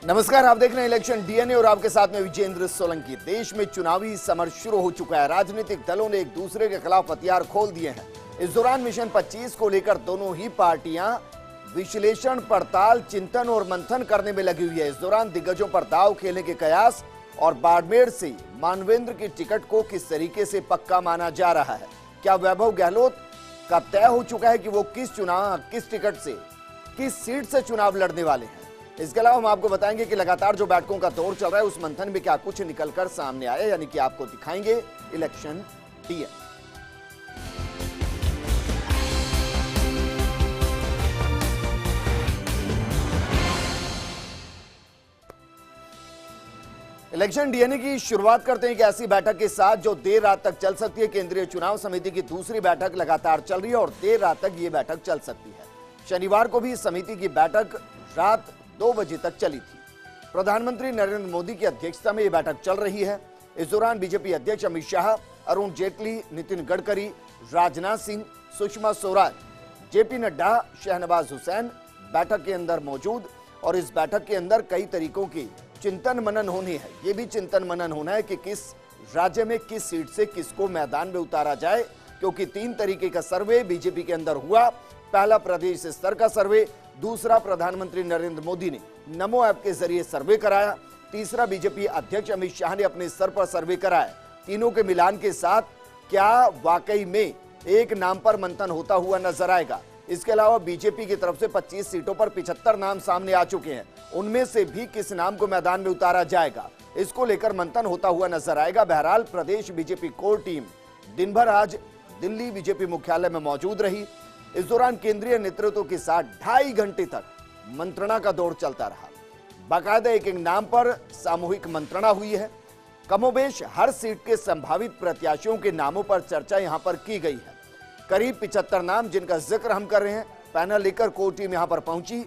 नमस्कार, आप देख रहे हैं इलेक्शन डीएनए और आपके साथ में विजेंद्र सोलंकी। देश में चुनावी समर शुरू हो चुका है। राजनीतिक दलों ने एक दूसरे के खिलाफ हथियार खोल दिए हैं। इस दौरान मिशन 25 को लेकर दोनों ही पार्टियां विश्लेषण, पड़ताल, चिंतन और मंथन करने में लगी हुई है। इस दौरान दिग्गजों पर दांव खेलने के कयास और बाड़मेर से मानवेंद्र की टिकट को किस तरीके से पक्का माना जा रहा है। क्या वैभव गहलोत का तय हो चुका है कि वो किस टिकट से, किस सीट से चुनाव लड़ने वाले हैं। इसके अलावा हम आपको बताएंगे कि लगातार जो बैठकों का दौर चल रहा है उस मंथन में क्या कुछ निकलकर सामने आया, यानी कि आपको दिखाएंगे इलेक्शन डीएनए। इलेक्शन डीएनए की शुरुआत करते हैं एक ऐसी बैठक के साथ जो देर रात तक चल सकती है। केंद्रीय चुनाव समिति की दूसरी बैठक लगातार चल रही है और देर रात तक ये बैठक चल सकती है। शनिवार को भी इस समिति की बैठक रात 2 बजे तक चली थी। प्रधानमंत्री नरेंद्र मोदी की अध्यक्षता में यह बैठक चल रही है। इस दौरान बीजेपी अध्यक्ष अमित शाह, अरुण जेटली, नितिन गडकरी, राजनाथ सिंह, सुषमा स्वराज, जेपी नड्डा, शहनवाज हुसैन बैठक के अंदर मौजूद। और इस बैठक के अंदर कई तरीकों की चिंतन मनन होनी है। ये भी चिंतन मनन होना है कि किस राज्य में किस सीट से किसको मैदान में उतारा जाए, क्योंकि 3 तरीके का सर्वे बीजेपी के अंदर हुआ। पहला प्रदेश स्तर का सर्वे, दूसरा प्रधानमंत्री नरेंद्र मोदी ने नमो ऐप के जरिए सर्वे कराया, तीसरा बीजेपी अध्यक्ष अमित शाह ने अपने स्तर पर सर्वे कराया। तीनों के मिलान के साथ क्या वाकई में एक नाम पर मंथन होता हुआ नजर आएगा। इसके अलावा बीजेपी की तरफ से 25 सीटों पर 75 नाम सामने आ चुके हैं। उनमें से भी किस नाम को मैदान में उतारा जाएगा, इसको लेकर मंथन होता हुआ नजर आएगा। बहरहाल प्रदेश बीजेपी कोर टीम दिन भर आज दिल्ली बीजेपी मुख्यालय में मौजूद रही। इस दौरान केंद्रीय नेतृत्व के साथ 2.5 घंटे तक मंत्रणा का दौर चलता रहा। बाकायदा एक नाम पर सामूहिक मंत्रणा हुई है। कमोबेश हर सीट के संभावित प्रत्याशियों के नामों पर चर्चा यहां पर की गई है। करीब 75 नाम जिनका जिक्र हम कर रहे हैं। पैनल लेकर कोर टीम यहां पर पहुंची।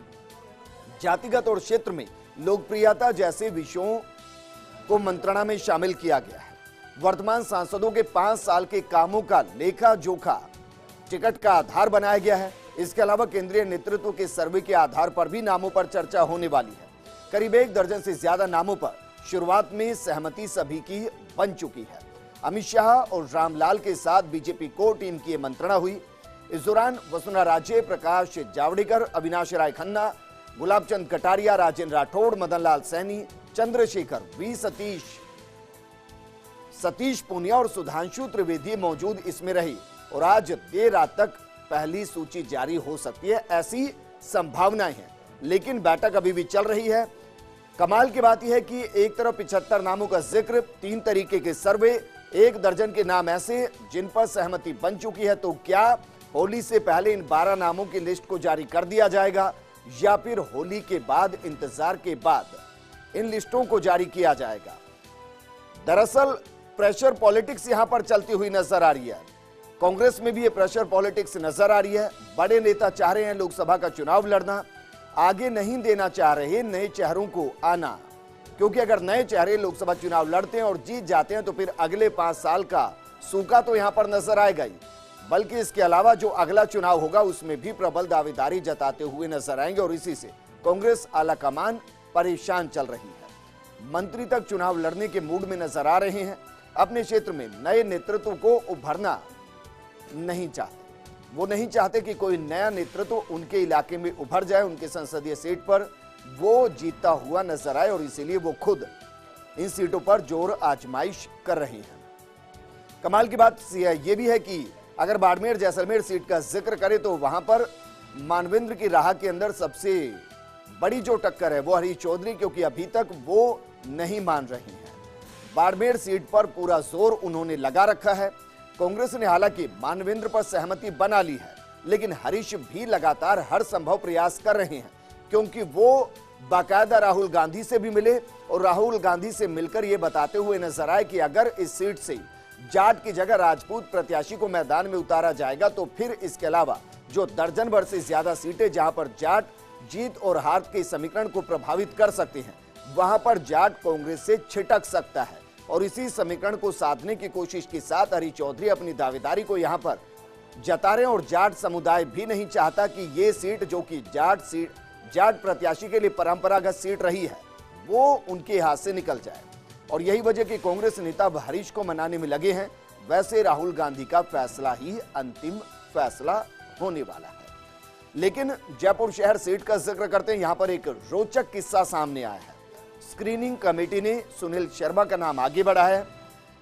जातिगत और क्षेत्र में लोकप्रियता जैसे विषयों को मंत्रणा में शामिल किया गया है। वर्तमान सांसदों के 5 साल के कामों का लेखा जोखा टिकट का आधार बनाया गया है। इसके अलावा केंद्रीय नेतृत्व के सर्वे के आधार पर भी नामों पर चर्चा होने वाली है। करीब 1 दर्जन से ज्यादा नामों पर शुरुआत में सहमति सभी की बन चुकी है। अमित शाह और रामलाल के साथ बीजेपी कोर टीम की मंत्रणा हुई। इस दौरान वसुंधरा राजे, प्रकाश जावड़ेकर, अविनाश राय खन्ना, गुलाबचंद कटारिया, राजेंद्र राठौड़, मदन लाल सैनी, चंद्रशेखर वी, सतीश पूनिया और सुधांशु त्रिवेदी मौजूद इसमें रही। और आज देर रात तक पहली सूची जारी हो सकती है, ऐसी संभावनाएं हैं। लेकिन बैठक अभी भी चल रही है। कमाल की बात यह है कि एक तरफ 75 नामों का जिक्र, 3 तरीके के सर्वे, 1 दर्जन के नाम ऐसे जिन पर सहमति बन चुकी है। तो क्या होली से पहले इन 12 नामों की लिस्ट को जारी कर दिया जाएगा या फिर होली के बाद, इंतजार के बाद इन लिस्टों को जारी किया जाएगा। दरअसल प्रेशर पॉलिटिक्स यहां पर चलती हुई नजर आ रही है। कांग्रेस में भी ये प्रेशर पॉलिटिक्स नजर आ रही है। बड़े नेता चाह रहे हैं लोकसभा का चुनाव लड़ना, आगे नहीं देना चाह रहे नए चेहरों को आना, क्योंकि अगर नए चेहरे लोकसभा चुनाव लड़ते हैं और जीत जाते हैं तो फिर अगले 5 साल का सूखा तो यहां पर नजर आएगा ही, बल्कि इसके अलावा जो अगला चुनाव होगा उसमें भी प्रबल दावेदारी जताते हुए नजर आएंगे। और इसी से कांग्रेस आलाकमान परेशान चल रही है। मंत्री तक चुनाव लड़ने के मूड में नजर आ रहे हैं। अपने क्षेत्र में नए नेतृत्व को उभरना नहीं चाहते। वो नहीं चाहते कि कोई नया नेतृत्व उनके इलाके में उभर जाए, उनके संसदीय सीट पर वो जीतता हुआ नजर आए, और इसीलिए वो खुद इन सीटों पर जोर आजमाइश कर रहे हैं। कमाल की बात यह भी है कि अगर बाड़मेर जैसलमेर सीट का जिक्र करें तो वहां पर मानवेंद्र की राह के अंदर सबसे बड़ी जो टक्कर है वो हरीश चौधरी, क्योंकि अभी तक वो नहीं मान रहे हैं। बाड़मेर सीट पर पूरा जोर उन्होंने लगा रखा है। कांग्रेस ने हालांकि मानवेंद्र पर सहमति बना ली है, लेकिन हरीश भी लगातार हर संभव प्रयास कर रहे हैं, क्योंकि वो बाकायदा राहुल गांधी से भी मिले और राहुल गांधी से मिलकर ये बताते हुए नजर आए कि अगर इस सीट से जाट की जगह राजपूत प्रत्याशी को मैदान में उतारा जाएगा तो फिर इसके अलावा जो दर्जन भर से ज्यादा सीटें जहां पर जाट जीत और हार के समीकरण को प्रभावित कर सकते हैं, वहां पर जाट कांग्रेस से छिटक सकता है। और इसी समीकरण को साधने की कोशिश के साथ हरीश चौधरी अपनी दावेदारी को यहां पर जता रहे हैं। और जाट समुदाय भी नहीं चाहता कि ये सीट, जो कि जाट प्रत्याशी के लिए परंपरागत सीट रही है, वो उनके हाथ से निकल जाए। और यही वजह कि कांग्रेस नेता अब हरीश को मनाने में लगे हैं। वैसे राहुल गांधी का फैसला ही अंतिम फैसला होने वाला है। लेकिन जयपुर शहर सीट का जिक्र करते हैं, यहां पर एक रोचक किस्सा सामने आया है। स्क्रीनिंग कमेटी ने सुनील शर्मा का नाम आगे बढ़ा है।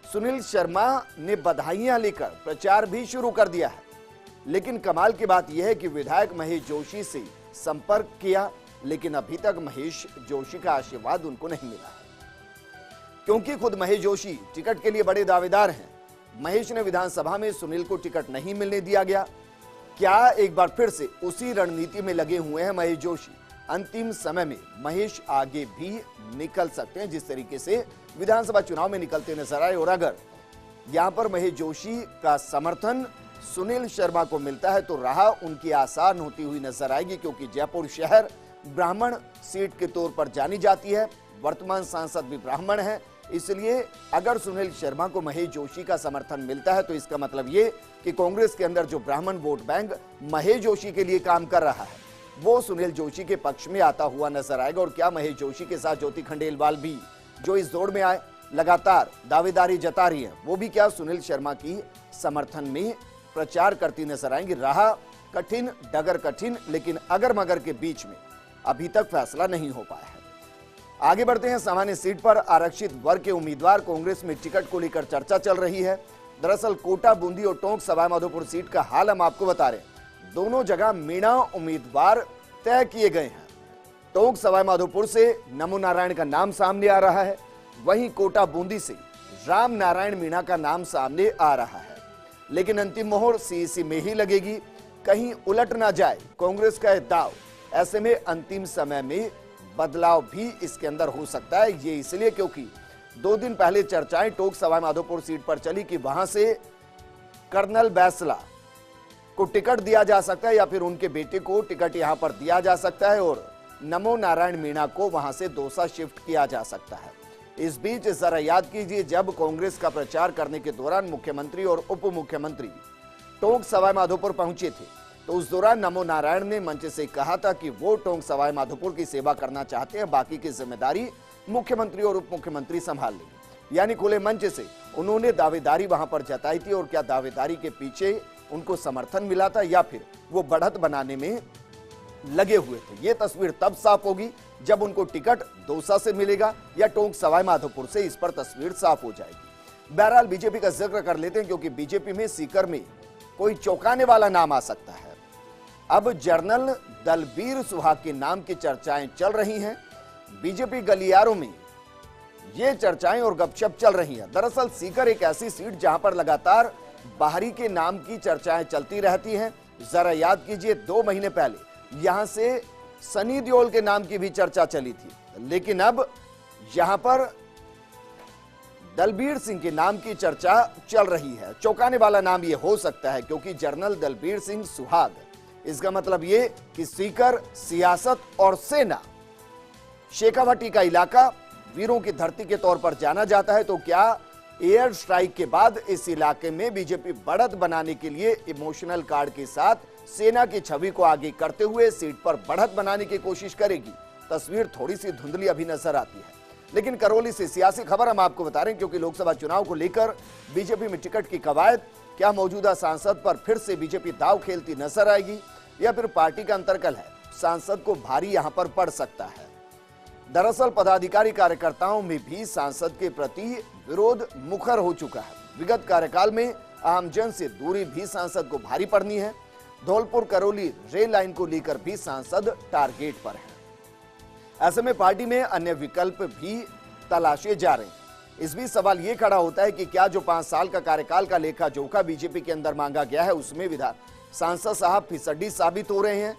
सुनील शर्मा ने बधाइयां लेकर प्रचार भी शुरू कर दिया है। लेकिन कमाल की बात यह है कि विधायक महेश जोशी से संपर्क किया, लेकिन अभी तक महेश जोशी का आशीर्वाद उनको नहीं मिला है, क्योंकि खुद महेश जोशी टिकट के लिए बड़े दावेदार हैं। महेश ने विधानसभा में सुनील को टिकट नहीं मिलने दिया गया। क्या एक बार फिर से उसी रणनीति में लगे हुए हैं महेश जोशी? अंतिम समय में महेश आगे भी निकल सकते हैं, जिस तरीके से विधानसभा चुनाव में निकलते नजर आए। और अगर यहां पर महेश जोशी का समर्थन सुनील शर्मा को मिलता है तो राह उनकी आसान होती हुई नजर आएगी, क्योंकि जयपुर शहर ब्राह्मण सीट के तौर पर जानी जाती है। वर्तमान सांसद भी ब्राह्मण है, इसलिए अगर सुनील शर्मा को महेश जोशी का समर्थन मिलता है तो इसका मतलब ये कि कांग्रेस के अंदर जो ब्राह्मण वोट बैंक महेश जोशी के लिए काम कर रहा है वो सुनील जोशी के पक्ष में आता हुआ नजर आएगा। और क्या महेश जोशी के साथ ज्योति खंडेलवाल भी, जो इस दौड़ में आए, लगातार दावेदारी जता रही है, वो भी क्या सुनील शर्मा की समर्थन में प्रचार करती नजर आएंगी? राह कठिन, डगर कठिन, लेकिन अगर मगर के बीच में अभी तक फैसला नहीं हो पाया है। आगे बढ़ते हैं। सामान्य सीट पर आरक्षित वर्ग के उम्मीदवार कांग्रेस में टिकट को लेकर चर्चा चल रही है। दरअसल कोटा, बूंदी और टोंक सवाईमाधोपुर सीट का हाल हम आपको बता रहे हैं। दोनों जगह मीणा उम्मीदवार तय किए गए हैं। टोंक सवाईमाधोपुर से नमो नारायण का नाम सामने आ रहा है, वहीं कोटा बूंदी से राम नारायण मीणा का नाम सामने आ रहा है। लेकिन अंतिम मोहर सीईसी में ही लगेगी, कहीं उलट ना जाए कांग्रेस का दाव। ऐसे में अंतिम समय में बदलाव भी इसके अंदर हो सकता है। ये इसलिए क्योंकि 2 दिन पहले चर्चाएं टोंक सवाईमाधोपुर सीट पर चली कि वहां से कर्नल बैसला को टिकट दिया जा सकता है या फिर उनके बेटे को टिकट यहां पर दिया जा सकता है और नमो नारायण मीणा को वहां से दौसा शिफ्ट किया जा सकता है। इस बीच जरा याद कीजिए, जब कांग्रेस का प्रचार करने के दौरान मुख्यमंत्री और उप मुख्यमंत्री टोंक सवाईमाधोपुर पहुंचे थे तो उस दौरान नमो नारायण ने मंच से कहा था कि वो टोंक सवाईमाधोपुर की सेवा करना चाहते हैं, बाकी की जिम्मेदारी मुख्यमंत्री और उप मुख्यमंत्री संभाल लेंगे। यानी खुले मंच से उन्होंने दावेदारी वहां पर जताई थी। और क्या दावेदारी के पीछे उनको समर्थन मिला था या फिर वो बढ़त बनाने में लगे हुए थे? ये तस्वीर तब साफ होगी जब उनको टिकट दौसा से मिलेगा या टोंक सवाईमाधोपुर से, इस पर तस्वीर साफ हो जाएगी। बहरहाल बीजेपी का जिक्र कर लेते हैं, क्योंकि बीजेपी में सीकर में कोई चौंकाने वाला नाम आ सकता है। अब जनरल दलबीर सुहाग के नाम की चर्चाएं चल रही हैं। बीजेपी गलियारों में ये चर्चाएं और गपशप चल रही है। दरअसल सीकर एक ऐसी सीट जहां पर लगातार बाहरी के नाम की चर्चाएं चलती रहती हैं। जरा याद कीजिए, 2 महीने पहले यहां से सनी देओल के नाम की भी चर्चा चली थी, लेकिन अब यहां पर दलबीर सिंह के नाम की चर्चा चल रही है। चौंकाने वाला नाम यह हो सकता है, क्योंकि जनरल दलबीर सिंह सुहाग, इसका मतलब यह कि सीकर सियासत और सेना, शेखावाटी का इलाका वीरों की धरती के तौर पर जाना जाता है। तो क्या एयर स्ट्राइक के बाद इस इलाके में बीजेपी बढ़त बनाने के लिए इमोशनल कार्ड के साथ सेना की छवि को आगे करते हुए सीट पर बढ़त बनाने की कोशिश करेगी? तस्वीर थोड़ी सी धुंधली अभी नजर आती है। लेकिन करौली से सियासी खबर हम आपको बता रहे हैं, क्योंकि लोकसभा चुनाव को लेकर बीजेपी में टिकट की कवायद। क्या मौजूदा सांसद पर फिर से बीजेपी दाव खेलती नजर आएगी या फिर पार्टी का अंतर्कल है सांसद को भारी यहां पर पड़ सकता है? दरअसल पदाधिकारी कार्यकर्ताओं में भी सांसद के प्रति विरोध मुखर हो चुका है। विगत कार्यकाल में आमजन से दूरी भी सांसद को भारी पड़नी है। धौलपुर करौली रेल लाइन को लेकर भी सांसद टारगेट पर है। ऐसे में पार्टी में अन्य विकल्प भी तलाशे जा रहे हैं। इस बीच सवाल यह खड़ा होता है कि क्या जो 5 साल का कार्यकाल का लेखा जोखा बीजेपी के अंदर मांगा गया है उसमें सांसद साहब फिसड्डी साबित हो रहे हैं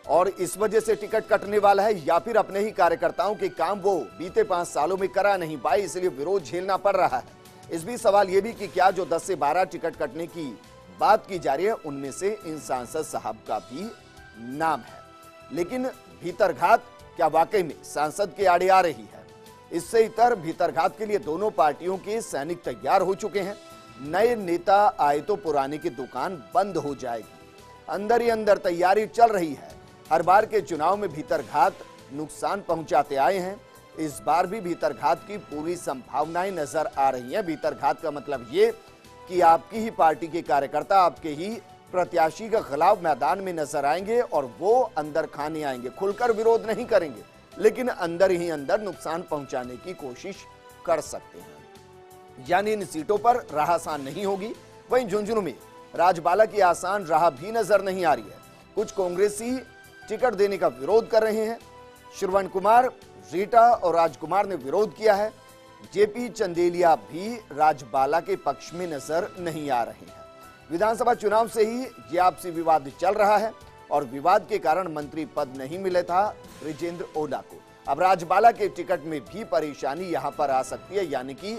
और इस वजह से टिकट कटने वाला है, या फिर अपने ही कार्यकर्ताओं के काम वो बीते 5 सालों में करा नहीं पाए इसलिए विरोध झेलना पड़ रहा है। इस बीच सवाल यह भी कि क्या जो 10 से 12 टिकट कटने की बात की जा रही है उनमें से इन सांसद साहब का भी नाम है। लेकिन भीतरघात क्या वाकई में सांसद के आड़े आ रही है? इससे इतर भीतरघात के लिए दोनों पार्टियों के सैनिक तैयार हो चुके हैं। नए नेता आए तो पुराने की दुकान बंद हो जाएगी। अंदर ही अंदर तैयारी चल रही है। हर बार के चुनाव में भीतरघात नुकसान पहुंचाते आए हैं। इस बार भी भीतरघात की पूरी संभावनाएं नजर आ रही हैं। भीतरघात का मतलब ये कि आपकी ही पार्टी के कार्यकर्ता आपके ही प्रत्याशी के खिलाफ मैदान में नजर आएंगे और वो अंदर खाने आएंगे। खुलकर विरोध नहीं करेंगे, लेकिन अंदर ही अंदर नुकसान पहुंचाने की कोशिश कर सकते हैं। यानी इन सीटों पर राह आसान नहीं होगी। वहीं झुंझुनू में राजबाला की आसान राह भी नजर नहीं आ रही है। कुछ कांग्रेसी टिकट देने का विरोध कर रहे हैं। श्रवण कुमार, रीटा और राजकुमार ने विरोध किया है। जेपी चंदेलिया भी राजबाला के पक्ष में नजर नहीं आ रहे हैं। विधानसभा चुनाव से ही ये आपसी विवाद चल रहा है और विवाद के कारण मंत्री पद नहीं मिले था ब्रिजेंद्र ओला को। अब राजबाला के टिकट में भी परेशानी यहां पर आ सकती है, यानी कि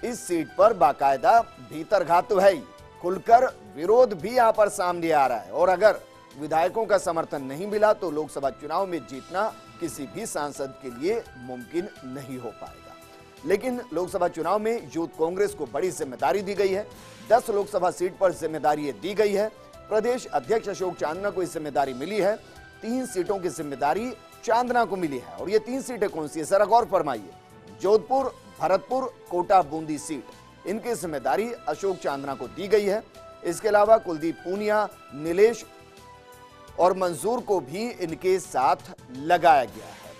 इस सीट पर बाकायदा भीतरघात तो है ही, खुलकर विरोध भी यहां पर सामने आ रहा है। और अगर विधायकों का समर्थन नहीं मिला तो लोकसभा चुनाव में जीतना किसी भी सांसद के लिए मुमकिन नहीं हो पाएगा। लेकिन लोकसभा चुनाव में यूथ कांग्रेस को बड़ी जिम्मेदारी दी गई है। 10 लोकसभा सीट पर जिम्मेदारी दी गई है। प्रदेश अध्यक्ष अशोक चांदना को जिम्मेदारी मिली है। 3 सीटों की जिम्मेदारी चांदना को मिली है। और ये 3 सीटें कौन सी है, जरा गौर फरमाइए। जोधपुर, भरतपुर, कोटा, बूंदी सीट, इनकी जिम्मेदारी अशोक चांदना को दी गई है। इसके अलावा कुलदीप पूनिया, नीलेश और मंजूर को भी इनके साथ लगाया गया है।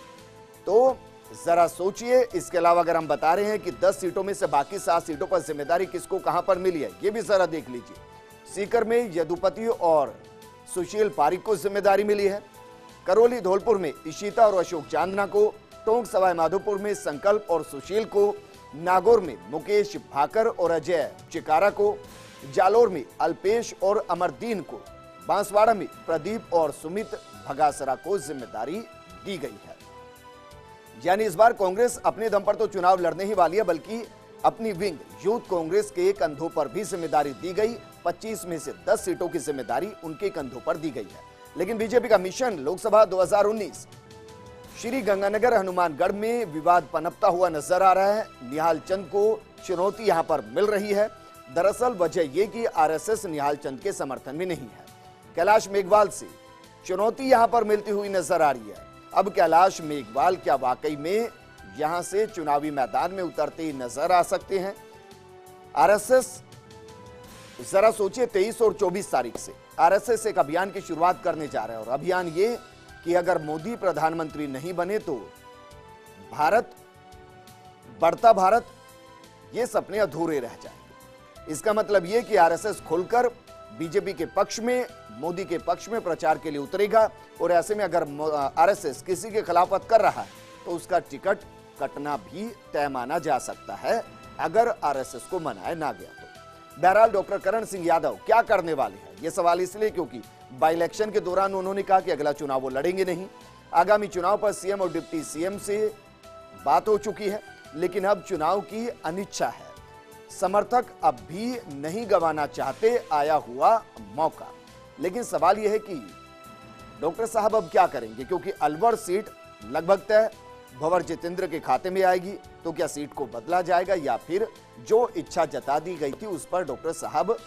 तो जरा सोचिए। इसके अलावा अगर हम बता रहे हैं कि 10 सीटों में से बाकी 7 सीटों पर जिम्मेदारी किसको कहां पर मिली है, यह भी जरा देख लीजिए। सीकर में यदुपति और सुशील पारिक को जिम्मेदारी मिली है। करौली धौलपुर में इशिता और अशोक चांदना को, टोंक सवाई माधोपुर में संकल्प और सुशील को, नागौर में मुकेश भाकर और अजय चिकारा को, जालोर में अल्पेश और अमरदीन को, बांसवाड़ा में प्रदीप और सुमित भगासरा को जिम्मेदारी दी गई है। यानी इस बार कांग्रेस अपने दम पर तो चुनाव लड़ने ही वाली है, बल्कि अपनी विंग यूथ कांग्रेस के कंधों पर भी जिम्मेदारी दी गई। 25 में से 10 सीटों की जिम्मेदारी उनके कंधों पर दी गई है। लेकिन बीजेपी का मिशन लोकसभा 2019 श्री गंगानगर हनुमानगढ़ में विवाद पनपता हुआ नजर आ रहा है। निहाल चंद को चुनौती यहां पर मिल रही है। दरअसल वजह यह कि आरएसएस निहाल चंद के समर्थन में नहीं है। कैलाश मेघवाल से चुनौती यहां पर मिलती हुई नजर आ रही है। अब कैलाश मेघवाल क्या वाकई में यहां से चुनावी मैदान में उतरते ही नजर आ सकते हैं? आरएसएस, जरा सोचिए, 23 और 24 तारीख से आरएसएस एक अभियान की शुरुआत करने जा रहा है। और अभियान ये कि अगर मोदी प्रधानमंत्री नहीं बने तो भारत, बढ़ता भारत, ये सपने अधूरे रह जाएंगे। इसका मतलब ये कि आरएसएस खुलकर बीजेपी के पक्ष में, मोदी के पक्ष में प्रचार के लिए उतरेगा। और ऐसे में अगर आरएसएस किसी के खिलाफत कर रहा है तो उसका टिकट कटना भी तय माना जा सकता है, अगर आरएसएस को मनाया ना गया तो। बहरहाल डॉक्टर करण सिंह यादव क्या करने वाले हैं, यह सवाल इसलिए क्योंकि बाई इलेक्शन के दौरान उन्होंने कहा कि अगला चुनाव वो लड़ेंगे नहीं। आगामी चुनाव पर सीएम और डिप्टी सीएम से बात हो चुकी है, लेकिन अब चुनाव की अनिच्छा है। समर्थक अब भी नहीं गंवाना चाहते आया हुआ मौका। लेकिन सवाल यह है कि डॉक्टर साहब अब क्या करेंगे, क्योंकि अलवर सीट लगभग तय भंवर जितेंद्र के खाते में आएगी। तो क्या सीट को बदला जाएगा या फिर जो इच्छा जता दी गई थी उस पर डॉक्टर साहब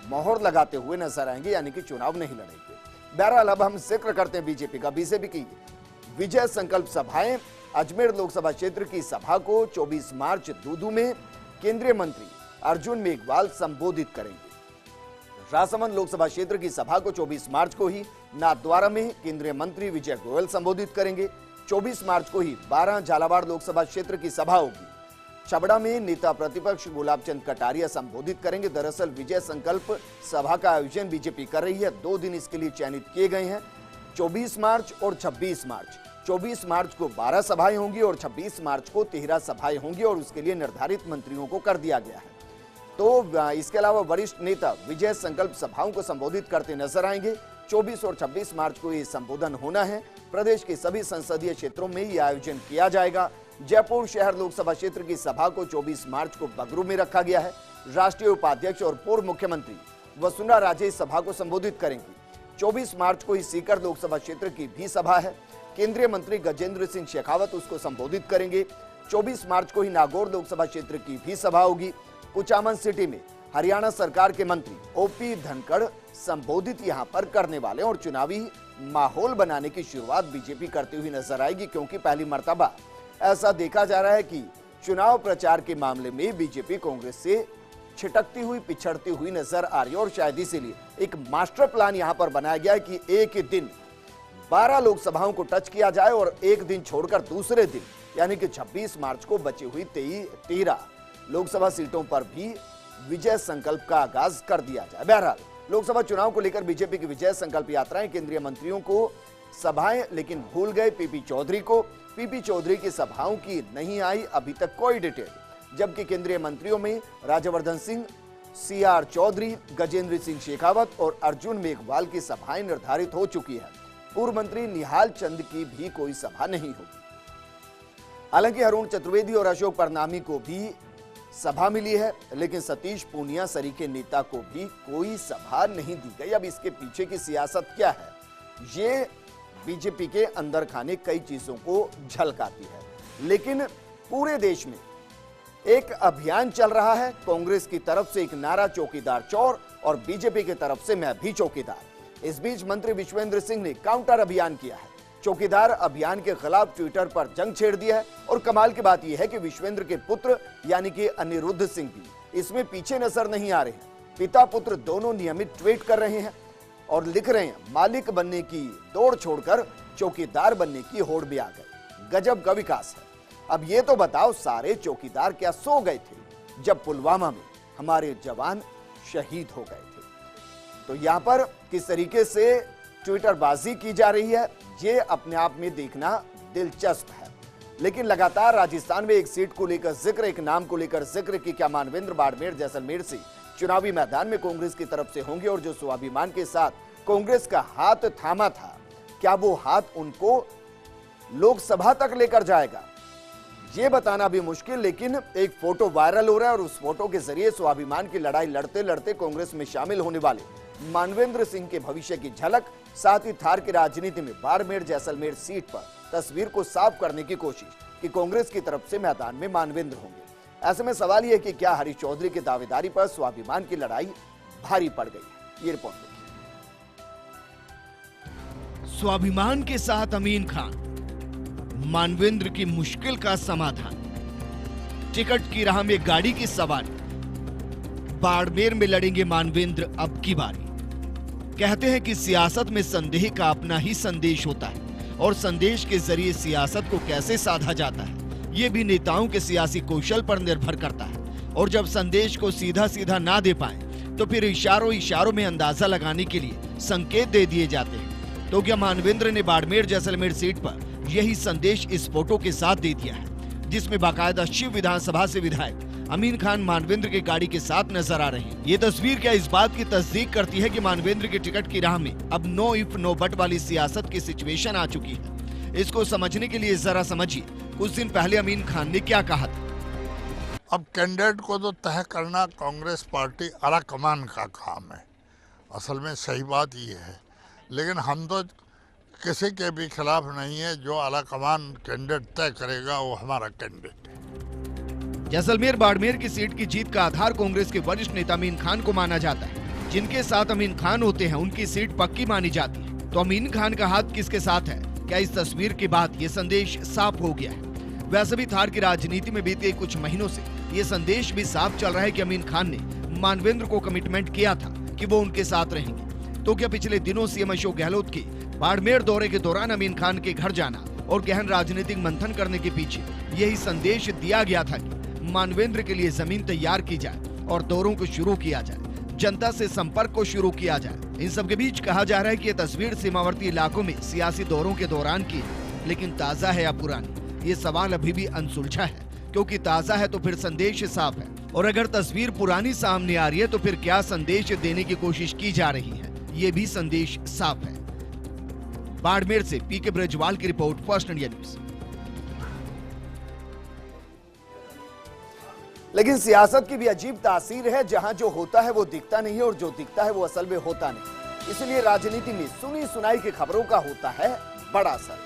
मोहर लगाते हुए नजर आएंगे, यानी कि चुनाव नहीं लड़ेंगे। बहरहाल अब हम जिक्र करते हैं बीजेपी का। बीजेपी की विजय संकल्प सभाएं, अजमेर लोकसभा क्षेत्र की सभा को 24 मार्च दूदू में केंद्रीय मंत्री अर्जुन मेघवाल संबोधित करेंगे। राजसमंद लोकसभा क्षेत्र की सभा को 24 मार्च को ही नाथद्वारा में केंद्रीय मंत्री विजय गोयल संबोधित करेंगे। 24 मार्च को ही 12 झालावाड़ लोकसभा क्षेत्र की सभा होगी। छबड़ा में नेता प्रतिपक्ष गुलाब चंद कटारिया संबोधित करेंगे। दरअसल विजय संकल्प सभा का आयोजन बीजेपी कर रही है। 2 दिन इसके लिए चयनित किए गए हैं, 24 मार्च और 26 मार्च। 24 मार्च को 12 सभाएं होंगी और 26 मार्च को 13 सभाएं होंगी और उसके लिए निर्धारित मंत्रियों को कर दिया गया है। तो इसके अलावा वरिष्ठ नेता विजय संकल्प सभाओं को संबोधित करते नजर आएंगे। 24 और 26 मार्च को ये संबोधन होना है। प्रदेश के सभी संसदीय क्षेत्रों में ये आयोजन किया जाएगा। जयपुर शहर लोकसभा क्षेत्र की सभा को 24 मार्च को बगरू में रखा गया है। राष्ट्रीय उपाध्यक्ष और पूर्व मुख्यमंत्री वसुंधरा राजे इस सभा को संबोधित करेंगी। 24 मार्च को ही सीकर लोकसभा क्षेत्र की भी सभा है। केंद्रीय मंत्री गजेंद्र सिंह शेखावत उसको संबोधित करेंगे। 24 मार्च को ही नागौर लोकसभा क्षेत्र की भी सभा होगी। कुचामन सिटी में हरियाणा सरकार के मंत्री ओपी धनखड़ संबोधित यहां पर करने वाले और चुनावी माहौल बनाने की शुरुआत बीजेपी करती हुई नजर आएगी, क्योंकि पहली मर्तबा ऐसा देखा जा रहा है कि चुनाव प्रचार के मामले में बीजेपी कांग्रेस से छिटकती हुई, पिछड़ती हुई नजर आ रही है और शायद इसीलिए एक मास्टर प्लान यहां पर बनाया गया है कि एक ही दिन 12 लोकसभाओं को टच किया जाए और एक दिन छोड़कर दूसरे दिन यानी कि 26 मार्च को बची हुई 13 लोकसभा सीटों पर भी विजय संकल्प का आगाज कर दिया जाए। बहरहाल लोकसभा चुनाव को लेकर बीजेपी की विजय संकल्प यात्राएं, केंद्रीय मंत्रियों को सभाएं, लेकिन भूल गए पीपी चौधरी को। पीपी चौधरी की सभाओं की नहीं आई अभी तक कोई डिटेल, जबकि केंद्रीय मंत्रियों में राज्यवर्धन सिंह, सीआर चौधरी, गजेंद्र सिंह शेखावत और अर्जुन मेघवाल की सभाएं निर्धारित हो चुकी है। पूर्व मंत्री निहाल चंद की भी कोई सभा नहीं होगी। हालांकि अरुण चतुर्वेदी और अशोक परनामी को भी सभा मिली है, लेकिन सतीश पूनिया सरीखे नेता को भी कोई सभा नहीं दी गई। अब इसके पीछे की सियासत क्या है, ये बीजेपी के अंदर खाने कई चीजों को झलकाती है। लेकिन पूरे देश में एक अभियान चल रहा है। कांग्रेस की तरफ से एक नारा चौकीदार चोर और बीजेपी की तरफ से मैं भी चौकीदार। इस बीच मंत्री विश्वेंद्र सिंह ने काउंटर अभियान किया है। चौकीदार अभियान के खिलाफ ट्विटर पर जंग छेड़ दिया है और कमाल की बात यह है कि विश्वेंद्र के पुत्र यानी कि अनिरुद्ध सिंह भी इसमें पीछे नजर नहीं आ रहे हैं। पिता पुत्र दोनों नियमित ट्वीट कर रहे हैं और लिख रहे हैं, मालिक बनने की दौड़ छोड़कर चौकीदार बनने की होड़ में आ गए। गजब का विकास है। अब ये तो बताओ, सारे चौकीदार क्या सो गए थे जब पुलवामा में हमारे जवान शहीद हो गए थे? तो यहां पर किस तरीके से ट्विटरबाजी की जा रही है, ये अपने आप में देखना दिलचस्प है। लेकिन लगातार राजस्थान में एक सीट को लेकर जिक्र, एक नाम को लेकर जिक्र कि क्या मानवेंद्र बाड़मेर जैसलमेर से चुनावी मैदान में कांग्रेस की तरफ से होंगे और जो स्वाभिमान के साथ कांग्रेस का हाथ थामा था, क्या वो हाथ उनको लोकसभा तक लेकर जाएगा? ये बताना भी मुश्किल। लेकिन एक फोटो वायरल हो रहा है और उस फोटो के जरिए स्वाभिमान की लड़ाई लड़ते लड़ते कांग्रेस में शामिल होने वाले मानवेंद्र सिंह के भविष्य की झलक, साथ ही थार की राजनीति में बाड़मेर जैसलमेर सीट पर तस्वीर को साफ करने की कोशिश कि कांग्रेस की तरफ से मैदान में मानवेंद्र होंगे। ऐसे में सवाल यह कि क्या हरीश चौधरी की दावेदारी पर स्वाभिमान की लड़ाई भारी पड़ गई है? ये रिपोर्ट देखिए। स्वाभिमान के साथ अमीन खान, मानवेंद्र की मुश्किल का समाधान, टिकट की राह में गाड़ी की सवारी, बाड़मेर में लड़ेंगे मानवेंद्र अब की बारी। कहते हैं कि सियासत में संदेह का अपना ही संदेश होता है और संदेश के जरिए सियासत को कैसे साधा जाता है ये भी नेताओं के सियासी कौशल पर निर्भर करता है। और जब संदेश को सीधा सीधा ना दे पाए तो फिर इशारों इशारों में अंदाजा लगाने के लिए संकेत दे दिए जाते हैं। तो क्या मानवेंद्र ने बाड़मेर जैसलमेर सीट पर यही संदेश इस फोटो के साथ दे दिया है, जिसमें बाकायदा शिव विधानसभा से विधायक अमीन खान मानवेंद्र के गाड़ी के साथ नजर आ रहे हैं? ये तस्वीर क्या इस बात की तस्दीक करती है कि मानवेंद्र के टिकट की राह में अब नो इफ नो बट वाली सियासत की सिचुएशन आ चुकी है? इसको समझने के लिए जरा समझिए कुछ दिन पहले अमीन खान ने क्या कहा था। अब कैंडिडेट को तो तय करना कांग्रेस पार्टी आला कमान का काम है, असल में सही बात ये है। लेकिन हम तो किसी के भी खिलाफ नहीं है, जो आला कमान कैंडिडेट तय करेगा वो हमारा कैंडिडेट है। जैसलमेर बाड़मेर की सीट की जीत का आधार कांग्रेस के वरिष्ठ नेता अमीन खान को माना जाता है। जिनके साथ अमीन खान होते हैं उनकी सीट पक्की मानी जाती है। तो अमीन खान का हाथ किसके साथ है? क्या इस तस्वीर के बाद ये संदेश साफ हो गया है? वैसे भी थार की राजनीति में बीते कुछ महीनों से ये संदेश भी साफ चल रहा है कि अमीन खान ने मानवेंद्र को कमिटमेंट किया था कि वो उनके साथ रहेंगे। तो क्या पिछले दिनों सीएम अशोक गहलोत के बाड़मेर दौरे के दौरान अमीन खान के घर जाना और गहन राजनीतिक मंथन करने के पीछे यही संदेश दिया गया था कि मानवेंद्र के लिए जमीन तैयार की जाए और दौरों को शुरू किया जाए, जनता से संपर्क को शुरू किया जाए? इन सब के बीच कहा जा रहा है कि ये तस्वीर सीमावर्ती इलाकों में सियासी दौरों के दौरान की है, लेकिन ताजा है या पुरानी, ये सवाल अभी भी अनसुलझा है। क्योंकि ताजा है तो फिर संदेश साफ है, और अगर तस्वीर पुरानी सामने आ रही है तो फिर क्या संदेश देने की कोशिश की जा रही है, ये भी संदेश साफ है। बाड़मेर से पीके ब्रजवाल की रिपोर्ट, फर्स्ट इंडिया न्यूज। लेकिन सियासत की भी अजीब तासीर है, जहां जो होता है वो दिखता नहीं है और जो दिखता है वो असल में होता नहीं। इसलिए राजनीति में सुनी सुनाई की खबरों का होता है बड़ा असर।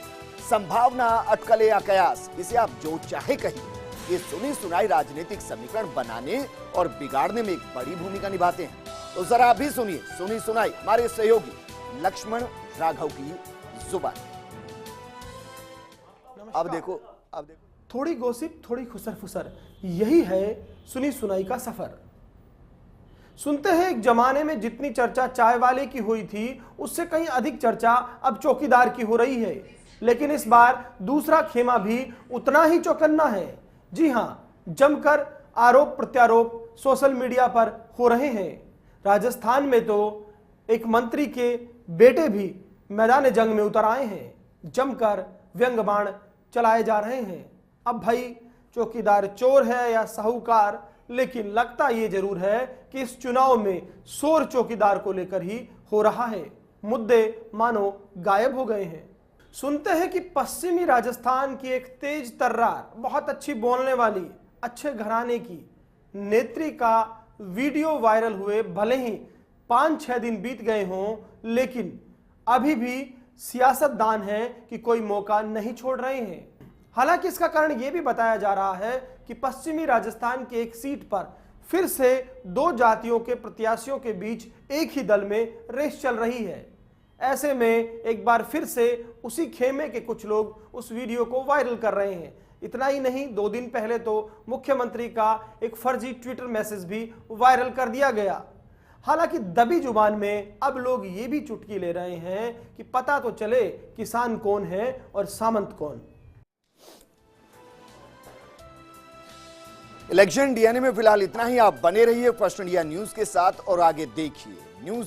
संभावना, अटकलें या कयास, इसे आप जो चाहे कहिए, ये सुनी सुनाई राजनीतिक समीकरण बनाने और बिगाड़ने में एक बड़ी भूमिका निभाते हैं। तो जरा आप भी सुनिए सुनी सुनाई हमारे सहयोगी लक्ष्मण राघव की जुबान। अब देखो थोड़ी गॉसिप, थोड़ी खुसर फुसर, यही है सुनी सुनाई का सफर। सुनते हैं एक जमाने में जितनी चर्चा चाय वाले की हुई थी, उससे कहीं अधिक चर्चा अब चौकीदार की हो रही है। लेकिन इस बार दूसरा खेमा भी उतना ही चौकन्ना है। जी हां, जमकर आरोप प्रत्यारोप सोशल मीडिया पर हो रहे हैं। राजस्थान में तो एक मंत्री के बेटे भी मैदान जंग में उतर आए हैं, जमकर व्यंग बाण चलाए जा रहे हैं। अब भाई चौकीदार चोर है या साहूकार, लेकिन लगता ये जरूर है कि इस चुनाव में शोर चौकीदार को लेकर ही हो रहा है। मुद्दे मानो गायब हो गए हैं। सुनते हैं कि पश्चिमी राजस्थान की एक तेज तर्रार, बहुत अच्छी बोलने वाली, अच्छे घराने की नेत्री का वीडियो वायरल हुए भले ही 5-6 दिन बीत गए हों, लेकिन अभी भी सियासतदान है कि कोई मौका नहीं छोड़ रहे हैं। हालांकि इसका कारण यह भी बताया जा रहा है कि पश्चिमी राजस्थान की एक सीट पर फिर से दो जातियों के प्रत्याशियों के बीच एक ही दल में रेस चल रही है। ऐसे में एक बार फिर से उसी खेमे के कुछ लोग उस वीडियो को वायरल कर रहे हैं। इतना ही नहीं, 2 दिन पहले तो मुख्यमंत्री का एक फर्जी ट्विटर मैसेज भी वायरल कर दिया गया। हालांकि दबी जुबान में अब लोग ये भी चुटकी ले रहे हैं कि पता तो चले किसान कौन है और सामंत कौन। इलेक्शन डीएनए में फिलहाल इतना ही। आप बने रहिए फर्स्ट इंडिया न्यूज के साथ और आगे देखिए न्यूज।